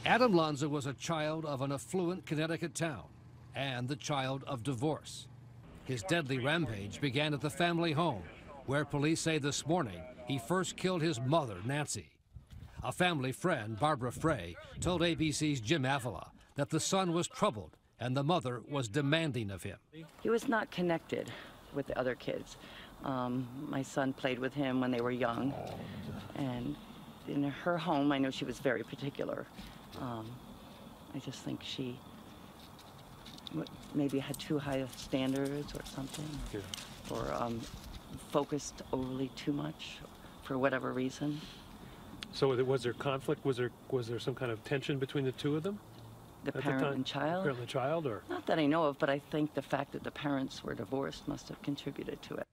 Adam Lanza was a child of an affluent Connecticut town and the child of divorce. His deadly rampage began at the family home, where police say this morning he first killed his mother, Nancy. A family friend, Barbara Frey, told ABC's Jim Avila that the son was troubled and the mother was demanding of him. He was not connected with the other kids. My son played with him when they were young, and in her home, I know she was very particular. I just think she maybe had too high of standards or something, or focused overly too much for whatever reason. So was there conflict? Was there some kind of tension between the two of them? The parent and child? Parent and child, or? Not that I know of, but I think the fact that the parents were divorced must have contributed to it.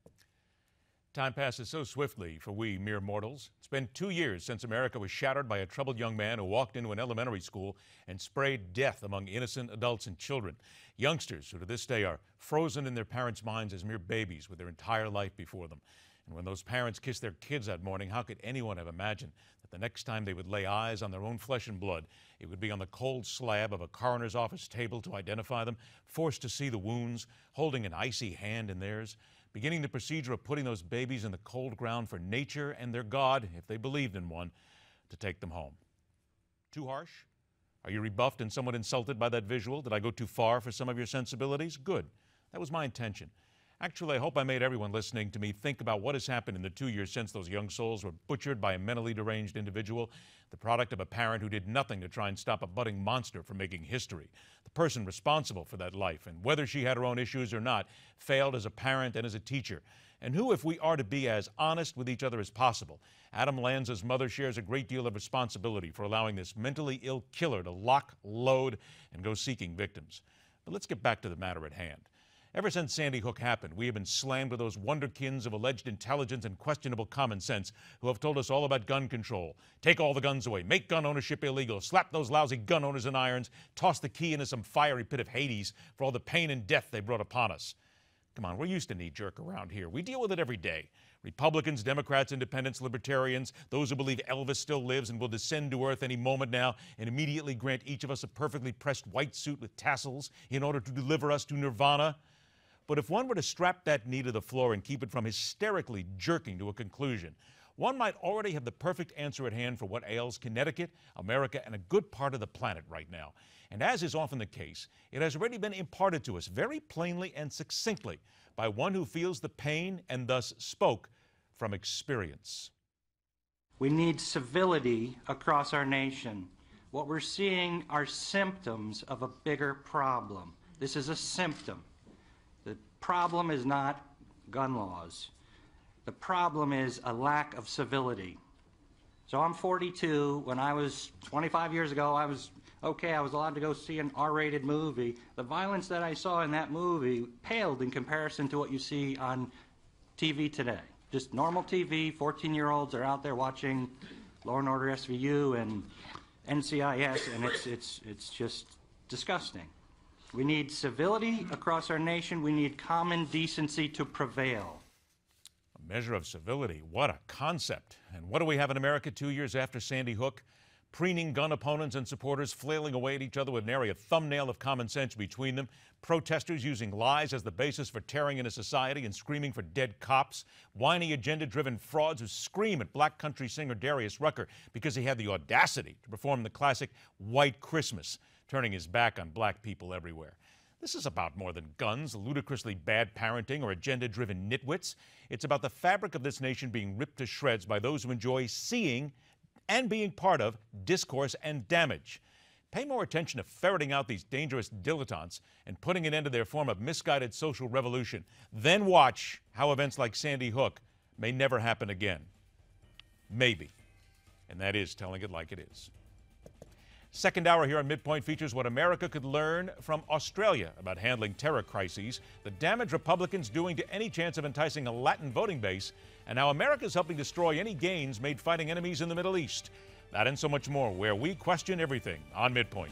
Time passes so swiftly for we mere mortals. It's been 2 years since America was shattered by a troubled young man who walked into an elementary school and sprayed death among innocent adults and children. Youngsters who to this day are frozen in their parents' minds as mere babies with their entire life before them. And when those parents kissed their kids that morning, how could anyone have imagined that the next time they would lay eyes on their own flesh and blood, it would be on the cold slab of a coroner's office table to identify them, forced to see the wounds, holding an icy hand in theirs, beginning the procedure of putting those babies in the cold ground for nature and their God, if they believed in one, to take them home. Too harsh? Are you rebuffed and somewhat insulted by that visual? Did I go too far for some of your sensibilities? Good. That was my intention. Actually, I hope I made everyone listening to me think about what has happened in the 2 years since those young souls were butchered by a mentally deranged individual, the product of a parent who did nothing to try and stop a budding monster from making history. The person responsible for that life, and whether she had her own issues or not, failed as a parent and as a teacher. And who, if we are to be as honest with each other as possible, Adam Lanza's mother shares a great deal of responsibility for allowing this mentally ill killer to lock, load, and go seeking victims. But let's get back to the matter at hand. Ever since Sandy Hook happened, we have been slammed with those wonderkins of alleged intelligence and questionable common sense who have told us all about gun control. Take all the guns away, make gun ownership illegal, slap those lousy gun owners in irons, toss the key into some fiery pit of Hades for all the pain and death they brought upon us. Come on, we're used to knee-jerk around here. We deal with it every day. Republicans, Democrats, Independents, Libertarians, those who believe Elvis still lives and will descend to earth any moment now and immediately grant each of us a perfectly pressed white suit with tassels in order to deliver us to nirvana. But if one were to strap that knee to the floor and keep it from hysterically jerking to a conclusion, one might already have the perfect answer at hand for what ails Connecticut, America, and a good part of the planet right now. And as is often the case, it has already been imparted to us very plainly and succinctly by one who feels the pain and thus spoke from experience. We need civility across our nation. What we're seeing are symptoms of a bigger problem. This is a symptom. The problem is not gun laws. The problem is a lack of civility. So I'm 42. When I was 25 years ago, I was allowed to go see an R-rated movie. The violence that I saw in that movie paled in comparison to what you see on TV today. Just normal TV, 14-year-olds are out there watching Law and Order SVU and NCIS, and it's just disgusting. We need civility across our nation. We need common decency to prevail. A measure of civility, what a concept. And what do we have in America 2 years after Sandy Hook? Preening gun opponents and supporters flailing away at each other with nary a thumbnail of common sense between them, protesters using lies as the basis for tearing into society and screaming for dead cops, whiny agenda-driven frauds who scream at black country singer Darius Rucker because he had the audacity to perform the classic White Christmas, turning his back on black people everywhere. This is about more than guns, ludicrously bad parenting, or agenda-driven nitwits. It's about the fabric of this nation being ripped to shreds by those who enjoy seeing and being part of discourse and damage. Pay more attention to ferreting out these dangerous dilettantes and putting an end to their form of misguided social revolution. Then watch how events like Sandy Hook may never happen again. Maybe. And that is telling it like it is. Second hour here on MidPoint features what America could learn from Australia about handling terror crises, the damage Republicans doing to any chance of enticing a Latin voting base, and how America is helping destroy any gains made fighting enemies in the Middle East. That and so much more, where we question everything on MidPoint.